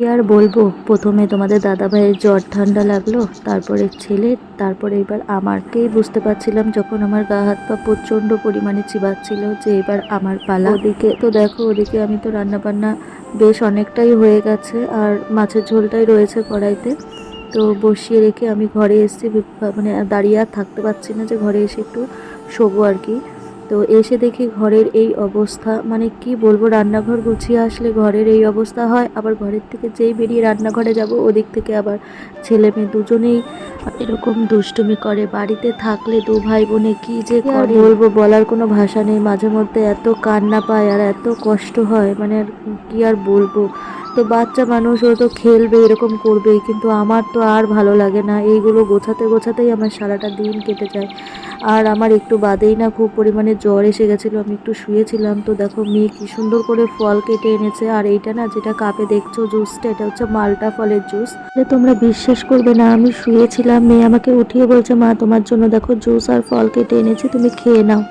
কি আর বলবো, প্রথমে তোমাদের দাদা ভাইয়ের জ্বর ঠান্ডা লাগলো, তারপরে ছেলে, তারপরে এবার আমারকেই বুঝতে পারছিলাম যখন আমার গা হাত পা প্রচন্ড পরিমাণে চিবাচ্ছিল যে এবার আমার পালা। ওদিকে তো দেখো, ওদিকে আমি তো রান্না বান্না বেশ অনেকটাই হয়ে গেছে, আর মাছের ঝোলটাই রয়েছে কড়াইতে। তো বসিয়ে রেখে আমি ঘরে এসেছি, মানে দাঁড়িয়ে আর থাকতে পারছি না যে ঘরে এসে একটু শোবো আর কি। তো এসে দেখি ঘরের এই অবস্থা, মানে কি বলবো, রান্নাঘর গুছিয়ে আসলে ঘরের এই অবস্থা হয়, আবার ঘরের থেকে যেই বেরিয়ে রান্নাঘরে যাব ওদিক থেকে আবার ছেলে মেয়ে দুজনেই এরকম দুষ্টুমি করে। বাড়িতে থাকলে দু ভাই বোনে কি যে আর বলবো, বলার কোনো ভাষা নেই। মাঝে মধ্যে এত কান্না পায় আর এত কষ্ট হয়, মানে আর কি আর বলবো। তো বাচ্চা মানুষ, ও তো খেলবে, এরকম করবেই, কিন্তু আমার তো আর ভালো লাগে না। এইগুলো গোছাতে গোছাতেই আমার সারাটা দিন কেটে যায়। আর আমার একটু বাদেই না খুব পরিমাণে জ্বর এসে গেছিলো, আমি একটু শুয়েছিলাম। তো দেখো মেয়ে কি সুন্দর করে ফল কেটে এনেছে, আর এইটা না যেটা কাপে দেখছো জুসটা, এটা হচ্ছে মালটা ফলের জুস। তোমরা বিশ্বাস করবে না, আমি শুয়েছিলাম, মেয়ে আমাকে উঠিয়ে বলছে, মা তোমার জন্য দেখো জুস আর ফল কেটে এনেছি, তুমি খেয়ে নাও।